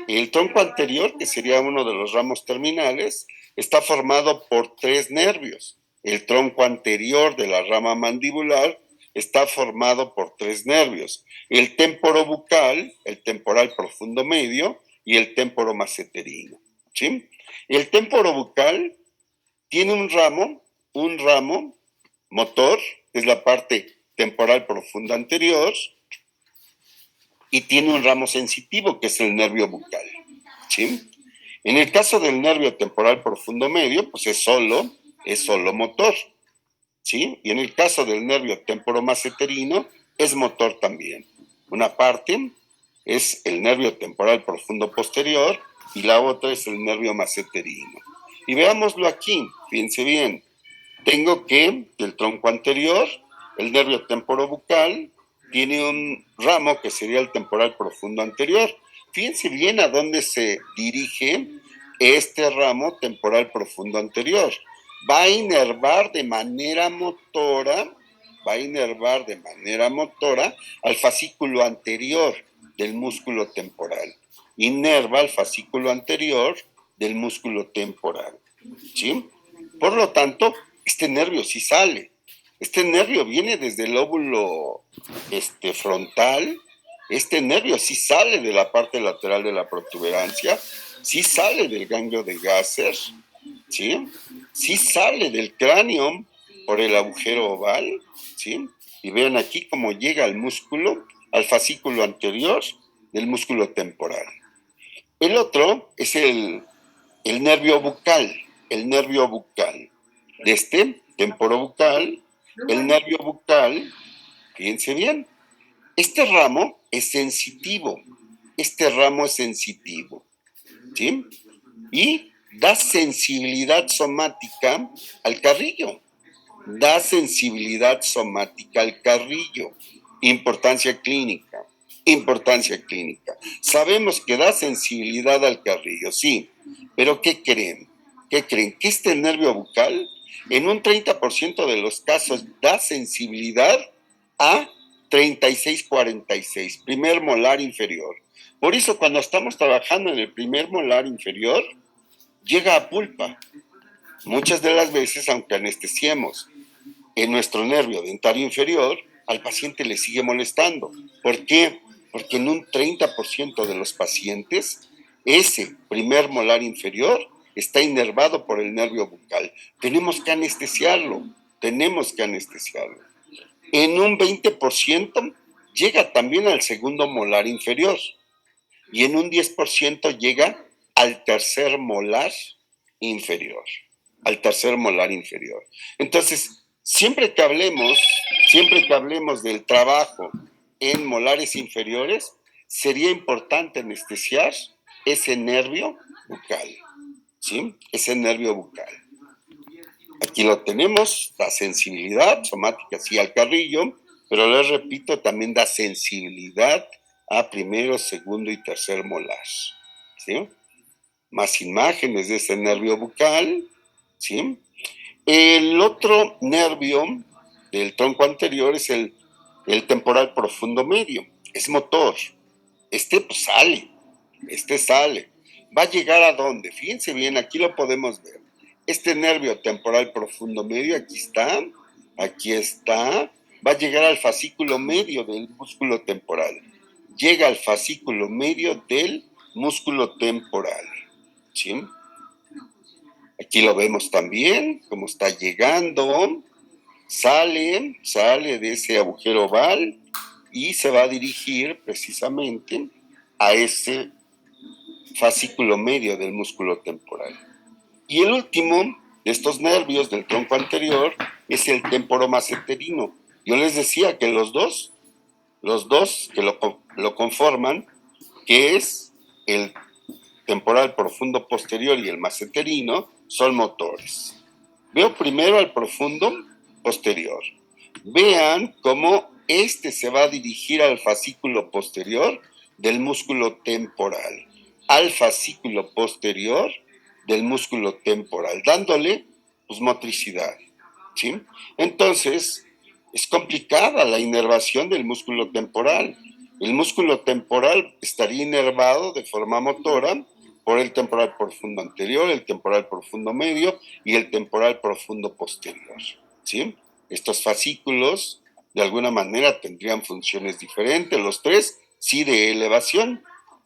el tronco anterior, que sería uno de los ramos terminales, está formado por 3 nervios. El tronco anterior de la rama mandibular está formado por 3 nervios. El témporo bucal, el temporal profundo medio y el témporo masseterino. ¿Sí? El témporo bucal tiene un ramo motor, que es la parte temporal profunda anterior, y tiene un ramo sensitivo, que es el nervio bucal. ¿Sí? En el caso del nervio temporal profundo medio, pues es solo motor. ¿Sí? Y en el caso del nervio temporomasseterino, es motor también. Una parte es el nervio temporal profundo posterior y la otra es el nervio masseterino. Y veámoslo aquí, fíjense bien. Tengo que el tronco anterior, el nervio temporobucal, tiene un ramo que sería el temporal profundo anterior. Fíjense bien a dónde se dirige este ramo temporal profundo anterior. Va a inervar de manera motora, al fascículo anterior del músculo temporal. Inerva al fascículo anterior del músculo temporal. ¿Sí? Por lo tanto, este nervio sí sale. Este nervio viene desde el lóbulo frontal. Este nervio sí sale de la parte lateral de la protuberancia, sí sale del ganglio de Gasser, ¿sí? Sí sale del cráneo por el agujero oval, ¿sí? Y vean aquí cómo llega al músculo, al fascículo anterior del músculo temporal. El otro es el nervio bucal, de este temporobucal, el nervio bucal, fíjense bien, este ramo es sensitivo, ¿sí? Y da sensibilidad somática al carrillo, importancia clínica. Sabemos que da sensibilidad al carrillo, sí, pero ¿qué creen? Que este nervio bucal en un 30% de los casos da sensibilidad a 36-46, primer molar inferior. Por eso cuando estamos trabajando en el primer molar inferior, llega a pulpa. Muchas de las veces, aunque anestesiemos en nuestro nervio dentario inferior, al paciente le sigue molestando. ¿Por qué? Porque en un 30% de los pacientes, ese primer molar inferior está inervado por el nervio bucal. Tenemos que anestesiarlo. En un 20% llega también al segundo molar inferior y en un 10% llega al tercer molar inferior. Entonces, Siempre que hablemos del trabajo en molares inferiores, sería importante anestesiar ese nervio bucal, ¿sí? Ese nervio bucal. Aquí lo tenemos, la sensibilidad somática, sí, al carrillo, pero les repito, también da sensibilidad a primero, segundo y tercer molar, ¿sí? Más imágenes de ese nervio bucal, ¿sí? El otro nervio del tronco anterior es el temporal profundo medio, es motor. Pues sale. ¿Va a llegar a dónde? Fíjense bien, aquí lo podemos ver. Este nervio temporal profundo medio, aquí está, va a llegar al fascículo medio del músculo temporal. Llega al fascículo medio del músculo temporal, ¿sí? Aquí lo vemos también, cómo está llegando, sale de ese agujero oval y se va a dirigir precisamente a ese fascículo medio del músculo temporal. Y el último de estos nervios del tronco anterior es el temporomaceterino. Yo les decía que los dos que lo conforman, que es el temporal profundo posterior y el maceterino, son motores. Veo primero al profundo posterior. Vean cómo este se va a dirigir al fascículo posterior del músculo temporal, al fascículo posterior del músculo temporal, dándole pues motricidad, ¿sí? Entonces, es complicada la inervación del músculo temporal. El músculo temporal estaría inervado de forma motora por el temporal profundo anterior, el temporal profundo medio y el temporal profundo posterior, ¿sí? Estos fascículos, de alguna manera, tendrían funciones diferentes, los tres, sí, de elevación,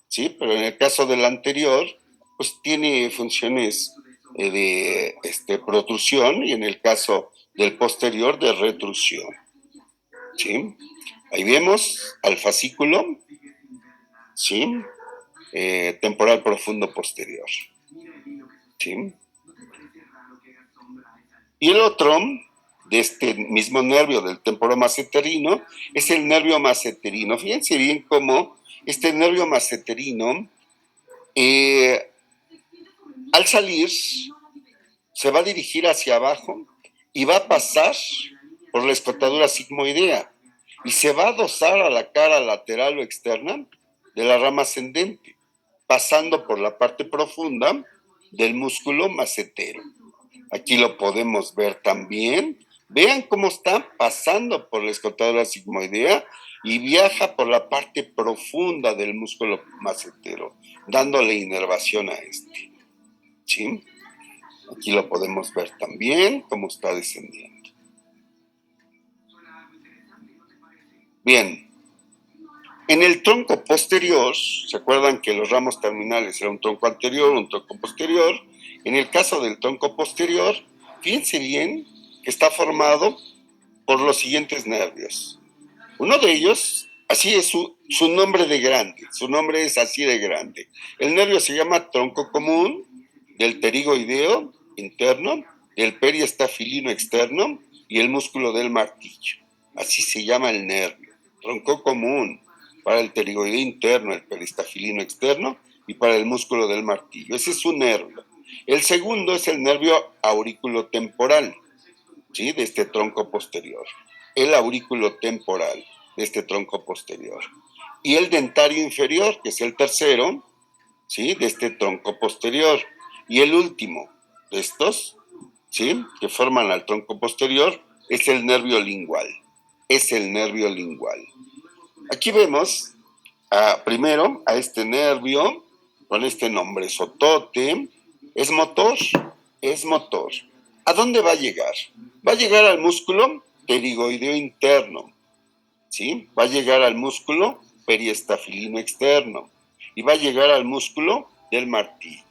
¿sí? Pero en el caso del anterior, pues tiene funciones de protrusión y en el caso del posterior de retrusión, ¿sí? Ahí vemos al fascículo, ¿sí? Temporal profundo posterior, ¿sí? Y el otro, de este mismo nervio del temporomaceterino, es el nervio maceterino. Fíjense bien cómo este nervio maceterino, al salir, se va a dirigir hacia abajo y va a pasar por la escotadura sigmoidea y se va a adosar a la cara lateral o externa de la rama ascendente, pasando por la parte profunda del músculo macetero. Aquí lo podemos ver también. Vean cómo está pasando por la escotadura sigmoidea y viaja por la parte profunda del músculo macetero, dándole inervación a este, ¿sí? Aquí lo podemos ver también, cómo está descendiendo. Bien, en el tronco posterior, ¿se acuerdan que los ramos terminales eran un tronco anterior, un tronco posterior? En el caso del tronco posterior, fíjense bien que está formado por los siguientes nervios. Uno de ellos, así es su nombre de grande, su nombre es así de grande. El nervio se llama tronco común del pterigoideo interno, del periestafilino externo y el músculo del martillo. Así se llama el nervio. Tronco común para el pterigoideo interno, el periestafilino externo y para el músculo del martillo. Ese es su nervio. El segundo es el nervio auriculotemporal, ¿sí? De este tronco posterior. El aurículo temporal de este tronco posterior. Y el dentario inferior, que es el tercero, ¿sí? De este tronco posterior. Y el último de estos, ¿sí? Que forman al tronco posterior, es el nervio lingual. Es el nervio lingual. Aquí vemos primero a este nervio con este nombre sotote. Es motor, es motor. ¿A dónde va a llegar? Va a llegar al músculo pterigoideo interno, ¿sí? Va a llegar al músculo periestafilino externo y va a llegar al músculo del martillo.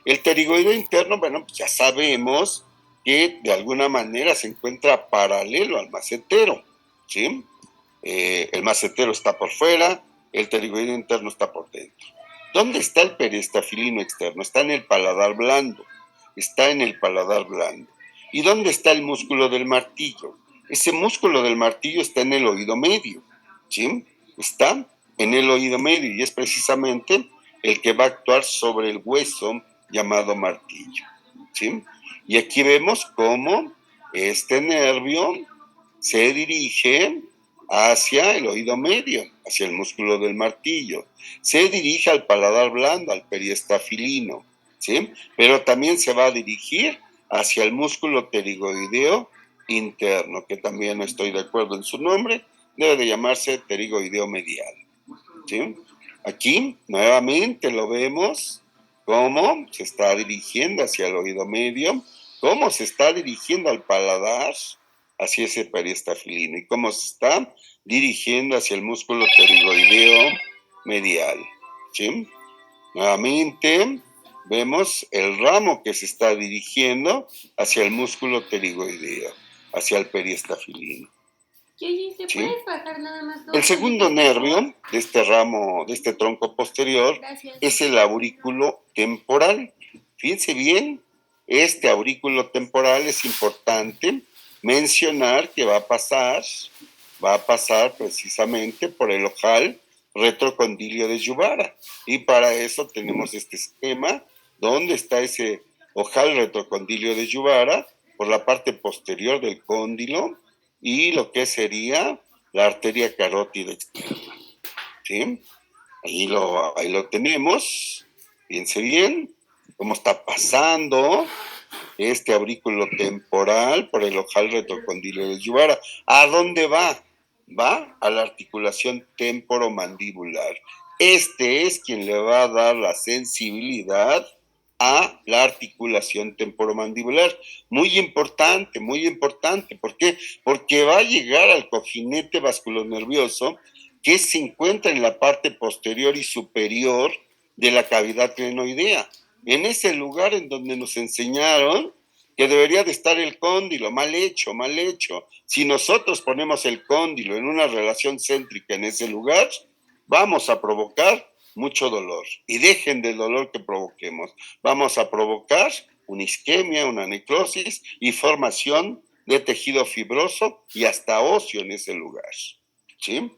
El pterigoideo interno, bueno, pues ya sabemos que de alguna manera se encuentra paralelo al macetero, ¿sí? El macetero está por fuera, el pterigoideo interno está por dentro. ¿Dónde está el periestafilino externo? Está en el paladar blando. Está en el paladar blando. ¿Y dónde está el músculo del martillo? Ese músculo del martillo está en el oído medio, ¿sí? Está en el oído medio y es precisamente el que va a actuar sobre el hueso llamado martillo, ¿sí? Y aquí vemos cómo este nervio se dirige hacia el oído medio, hacia el músculo del martillo. Se dirige al paladar blando, al periestafilino, ¿sí? Pero también se va a dirigir hacia el músculo pterigoideo interno, que también no estoy de acuerdo en su nombre, debe de llamarse pterigoideo medial, ¿sí? Aquí nuevamente lo vemos cómo se está dirigiendo hacia el oído medio, cómo se está dirigiendo al paladar, hacia ese periestafilino, y cómo se está dirigiendo hacia el músculo pterigoideo medial, ¿sí? Nuevamente vemos el ramo que se está dirigiendo hacia el músculo pterigoideo, hacia el periestafilino. Oye, ¿se ¿Sí? puedes bajar nada más dos? El segundo nervio de este ramo, de este tronco posterior, Gracias. es el aurículo temporal. Fíjense bien, este aurículo temporal es importante mencionar que va a pasar precisamente por el ojal retrocondilio de Juvara. Y para eso tenemos este esquema donde está ese ojal retrocondilio de Juvara por la parte posterior del cóndilo y lo que sería la arteria carótida externa, ¿sí? Ahí lo tenemos, fíjense bien, cómo está pasando este aurículo temporal por el ojal retrocondilio de Juvara. ¿A dónde va? Va a la articulación temporomandibular. Este es quien le va a dar la sensibilidad a la articulación temporomandibular. Muy importante, muy importante. ¿Por qué? Porque va a llegar al cojinete vasculonervioso que se encuentra en la parte posterior y superior de la cavidad crenoidea. En ese lugar en donde nos enseñaron que debería de estar el cóndilo, mal hecho, mal hecho. Si nosotros ponemos el cóndilo en una relación céntrica en ese lugar, vamos a provocar mucho dolor. Y dejen del dolor que provoquemos. Vamos a provocar una isquemia, una necrosis y formación de tejido fibroso y hasta óseo en ese lugar. ¿Sí?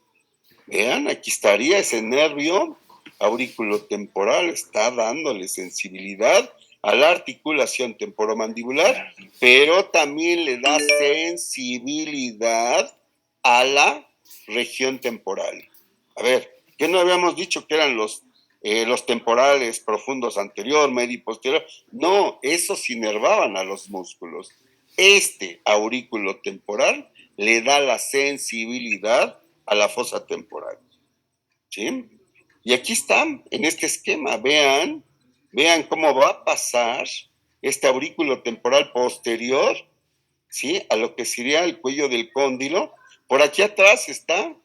Vean, aquí estaría ese nervio auriculotemporal, está dándole sensibilidad a la articulación temporomandibular, pero también le da sensibilidad a la región temporal. A ver, ¿qué no habíamos dicho que eran los temporales profundos anterior, medio y posterior? No, esos inervaban a los músculos. Este aurículo temporal le da la sensibilidad a la fosa temporal, ¿sí? Y aquí están, en este esquema, vean cómo va a pasar este aurículo temporal posterior, ¿sí? A lo que sería el cuello del cóndilo. Por aquí atrás está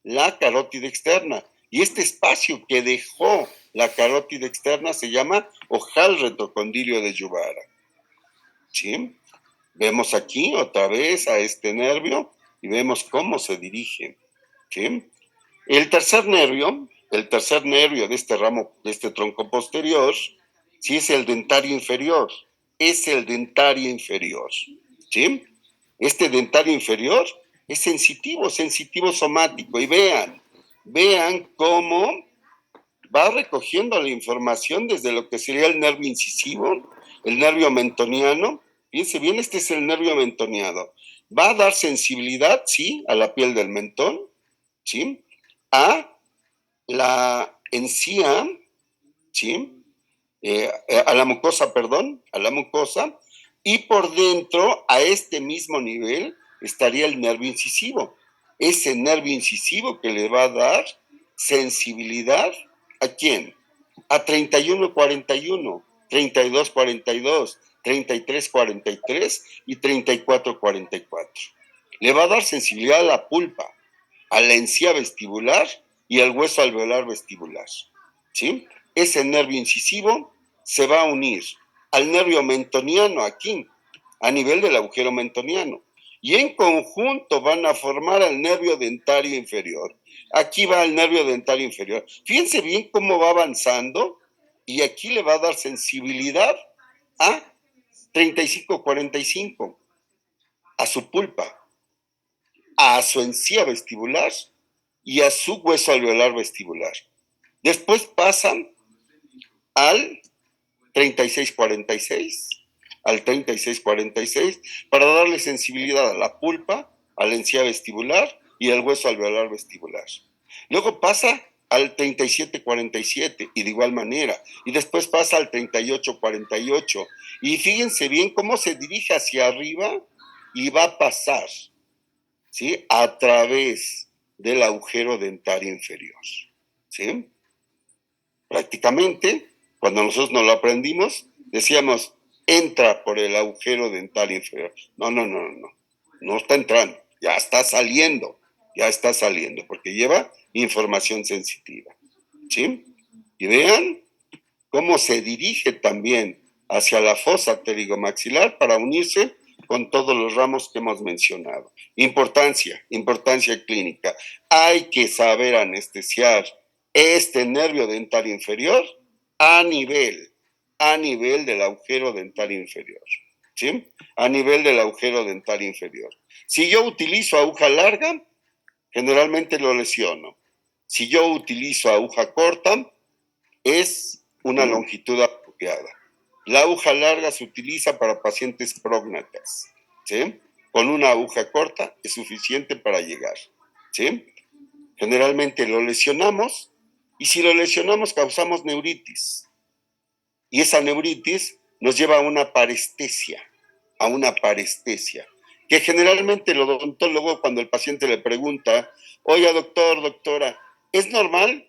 la carótida externa. Y este espacio que dejó la carótida externa se llama ojal retrocondilio de Juvara, ¿sí? Vemos aquí otra vez a este nervio y vemos cómo se dirige, ¿sí? El tercer nervio de este ramo, de este tronco posterior, sí es el dentario inferior, ¿sí? Este dentario inferior es sensitivo somático, y vean cómo va recogiendo la información desde lo que sería el nervio incisivo, el nervio mentoniano. Fíjense bien, este es el nervio mentoniano. Va a dar sensibilidad, sí, a la piel del mentón, ¿sí? A la encía, ¿sí? A la mucosa, y por dentro, a este mismo nivel, estaría el nervio incisivo. Ese nervio incisivo que le va a dar sensibilidad, ¿a quién? A 31-41, 32-42, 33-43 y 34-44. Le va a dar sensibilidad a la pulpa, a la encía vestibular y al hueso alveolar vestibular, ¿sí? Ese nervio incisivo se va a unir al nervio mentoniano aquí, a nivel del agujero mentoniano, y en conjunto van a formar al nervio dentario inferior. Aquí va el nervio dentario inferior. Fíjense bien cómo va avanzando, y aquí le va a dar sensibilidad a 35-45. a su pulpa, a su encía vestibular y a su hueso alveolar vestibular. Después pasan al 3646, al 3646, para darle sensibilidad a la pulpa, a la encía vestibular y al hueso alveolar vestibular. Luego pasa al 3747 y de igual manera, y después pasa al 3848. Y fíjense bien cómo se dirige hacia arriba y va a pasar, ¿sí?, a través del agujero dentario inferior, ¿sí? Prácticamente, cuando nosotros no lo aprendimos, decíamos, entra por el agujero dental inferior. No, no, no, no, no está entrando, ya está saliendo, porque lleva información sensitiva, ¿sí? Y vean cómo se dirige también hacia la fosa pterigomaxilar para unirse con todos los ramos que hemos mencionado. Importancia clínica. Hay que saber anestesiar este nervio dental inferior a nivel del agujero dental inferior, ¿sí? A nivel del agujero dental inferior. Si yo utilizo aguja larga, generalmente lo lesiono. Si yo utilizo aguja corta, es una longitud apropiada. La aguja larga se utiliza para pacientes prógnatas, ¿sí? Con una aguja corta es suficiente para llegar, ¿sí? Generalmente lo lesionamos y si lo lesionamos causamos neuritis. Y esa neuritis nos lleva a una parestesia, que generalmente el odontólogo, cuando el paciente le pregunta, oiga doctor, doctora, ¿es normal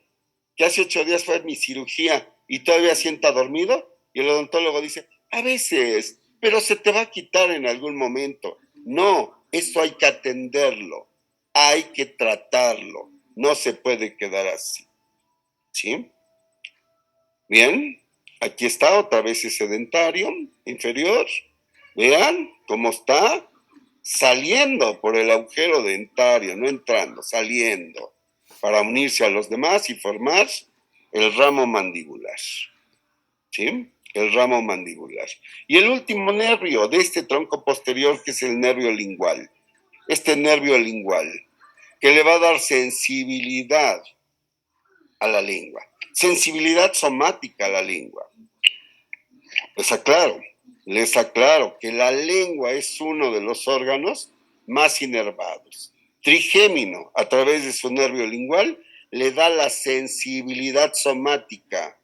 que hace 8 días fue mi cirugía y todavía sienta dormido? Y el odontólogo dice, a veces, pero se te va a quitar en algún momento. No, eso hay que atenderlo, hay que tratarlo, no se puede quedar así, ¿sí? Bien, aquí está otra vez ese dentario inferior. Vean cómo está saliendo por el agujero dentario, no entrando, saliendo, para unirse a los demás y formar el ramo mandibular, ¿sí? El ramo mandibular. Y el último nervio de este tronco posterior, que es el nervio lingual. Este nervio lingual, que le va a dar sensibilidad a la lengua, sensibilidad somática a la lengua. Les aclaro que la lengua es uno de los órganos más inervados. Trigémino, a través de su nervio lingual, le da la sensibilidad somática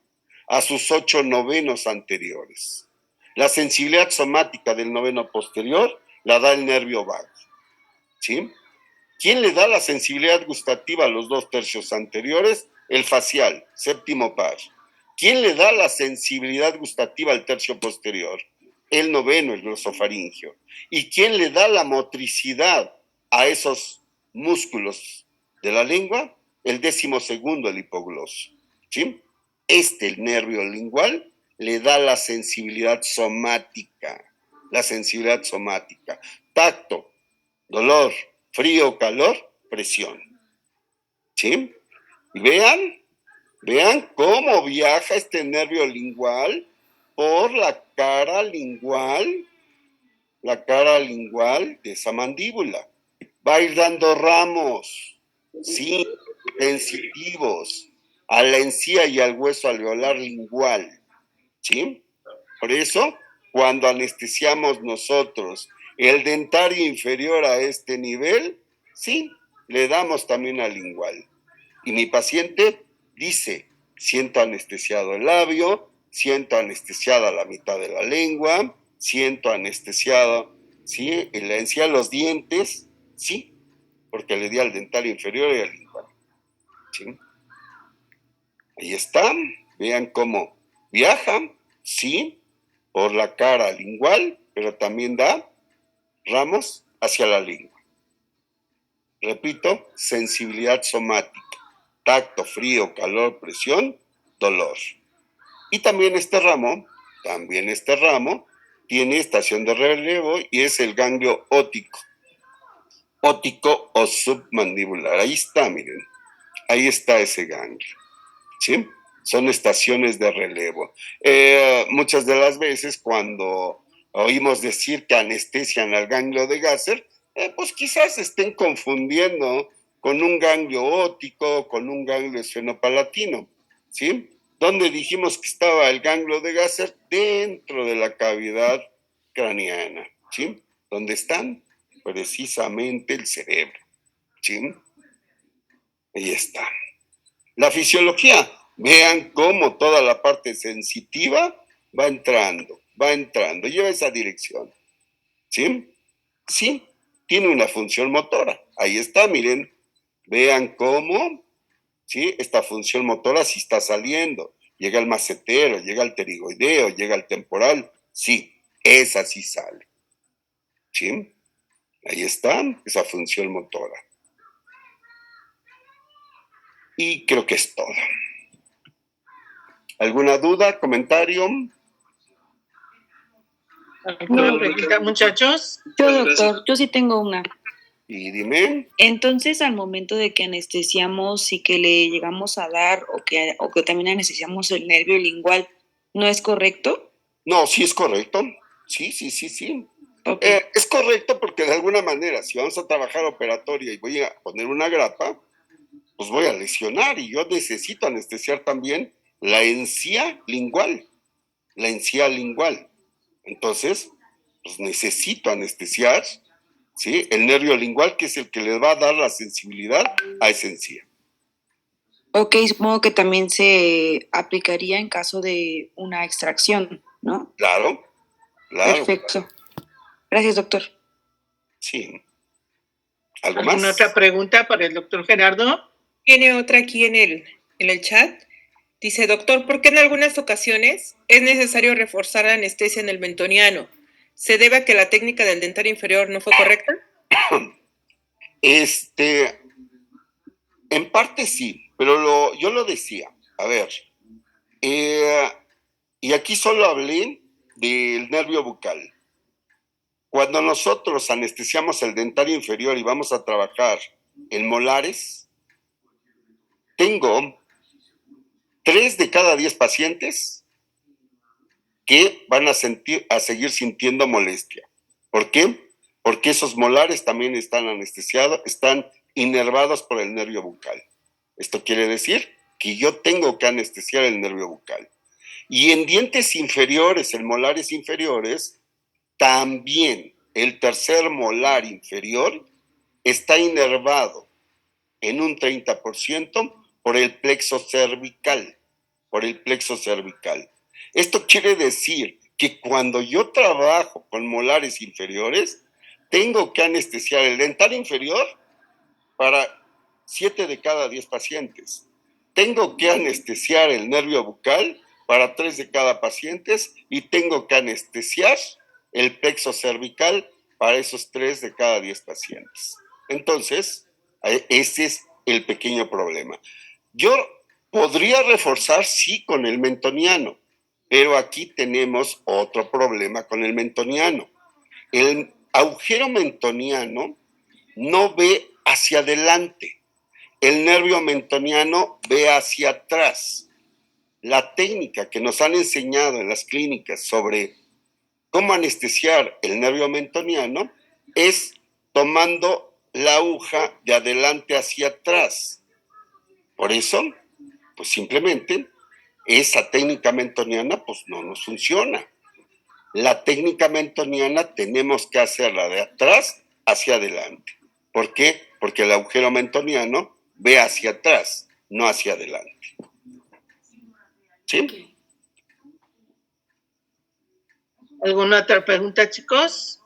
a sus 8 novenos anteriores. La sensibilidad somática del noveno posterior la da el nervio vago, ¿sí? ¿Quién le da la sensibilidad gustativa a los 2 tercios anteriores? El facial, séptimo par. ¿Quién le da la sensibilidad gustativa al tercio posterior? El noveno, el glosofaringio. ¿Y quién le da la motricidad a esos músculos de la lengua? El 12º, el hipogloso, ¿sí? El nervio lingual, le da la sensibilidad somática. Tacto, dolor, frío, calor, presión, ¿sí? Y vean cómo viaja este nervio lingual por la cara lingual de esa mandíbula. Va a ir dando ramos, sí, sensitivos, a la encía y al hueso alveolar lingual, ¿sí? Por eso, cuando anestesiamos nosotros el dentario inferior a este nivel, sí, le damos también al lingual. Y mi paciente dice, siento anestesiado el labio, siento anestesiada la mitad de la lengua, siento anestesiado, ¿sí?, en la encía, los dientes, sí, porque le di al dentario inferior y al lingual, ¿sí? Ahí está, vean cómo viaja, sí, por la cara lingual, pero también da ramos hacia la lengua. Repito, sensibilidad somática, tacto, frío, calor, presión, dolor. Y también este ramo tiene estación de relevo y es el ganglio óptico o submandibular. Ahí está, miren, ahí está ese ganglio, ¿sí? Son estaciones de relevo. Muchas de las veces cuando oímos decir que anestesian al ganglio de Gasser, pues quizás estén confundiendo con un ganglio óptico, con un ganglio esfenopalatino, ¿sí? Donde dijimos que estaba el ganglio de Gasser dentro de la cavidad craneana, ¿sí? Donde están precisamente el cerebro, ¿sí? Ahí está. La fisiología, vean cómo toda la parte sensitiva va entrando, lleva esa dirección, ¿sí? Sí, tiene una función motora. Ahí está, miren, vean cómo, ¿sí? Esta función motora sí está saliendo. Llega al macetero, llega al pterigoideo, llega al temporal. Sí, esa sí sale. ¿Sí? Ahí está, esa función motora. Y creo que es todo. ¿Alguna duda, comentario? ¿Alguna pregunta, muchachos? Yo, doctor, yo sí tengo una. Y dime. Entonces, al momento de que anestesiamos y que le llegamos a dar o que también anestesiamos el nervio lingual, ¿no es correcto? No, sí es correcto. Sí, sí, sí, sí. Okay. Es correcto porque de alguna manera, si vamos a trabajar operatoria y voy a poner una grapa, pues voy a lesionar y yo necesito anestesiar también la encía lingual, la encía lingual. Entonces, pues necesito anestesiar, ¿sí? El nervio lingual, que es el que le va a dar la sensibilidad a esa encía. Ok, supongo que también se aplicaría en caso de una extracción, ¿no? Claro, claro. Perfecto. Gracias, doctor. Sí. ¿Algo ¿Alguna más? otra pregunta para el doctor Gerardo? Tiene otra aquí en el chat. Dice, doctor, ¿por qué en algunas ocasiones es necesario reforzar la anestesia en el mentoniano? ¿Se debe a que la técnica del dentario inferior no fue correcta? En parte sí, pero yo lo decía. A ver, y aquí solo hablé del nervio bucal. Cuando nosotros anestesiamos el dentario inferior y vamos a trabajar en molares, tengo 3 de cada 10 pacientes que van a seguir sintiendo molestia. ¿Por qué? Porque esos molares también están anestesiados, están inervados por el nervio bucal. Esto quiere decir que yo tengo que anestesiar el nervio bucal. Y en dientes inferiores, en molares inferiores, también el tercer molar inferior está inervado en un 30% por el plexo cervical, Esto quiere decir que cuando yo trabajo con molares inferiores, tengo que anestesiar el dentario inferior para 7 de cada 10 pacientes. Tengo que anestesiar el nervio bucal para 3 de cada paciente y tengo que anestesiar el plexo cervical para esos 3 de cada 10 pacientes. Entonces, ese es el pequeño problema. Yo podría reforzar, sí, con el mentoniano, pero aquí tenemos otro problema con el mentoniano. El agujero mentoniano no ve hacia adelante. El nervio mentoniano ve hacia atrás. La técnica que nos han enseñado en las clínicas sobre cómo anestesiar el nervio mentoniano es tomando la aguja de adelante hacia atrás. Por eso, pues simplemente esa técnica mentoniana pues no nos funciona. La técnica mentoniana tenemos que hacerla de atrás hacia adelante. ¿Por qué? Porque el agujero mentoniano ve hacia atrás, no hacia adelante. ¿Sí? ¿Alguna otra pregunta, chicos?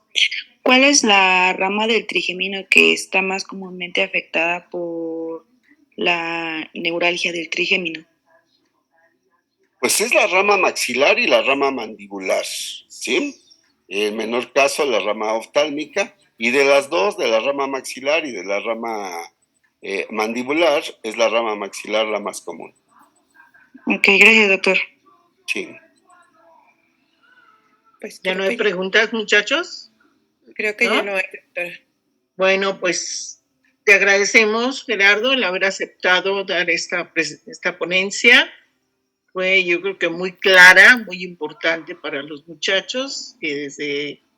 ¿Cuál es la rama del trigemino que está más comúnmente afectada por la neuralgia del trigémino? Pues es la rama maxilar y la rama mandibular, ¿sí? En menor caso la rama oftálmica, y de las dos, de la rama maxilar y de la rama mandibular, es la rama maxilar la más común. Ok, gracias, doctor. Sí. Pues ¿Ya no hay preguntas, muchachos? Creo que ¿No? ya no hay, doctora. Bueno, pues te agradecemos, Gerardo, el haber aceptado dar esta ponencia. fue yo creo que muy clara, muy importante para los muchachos, que desde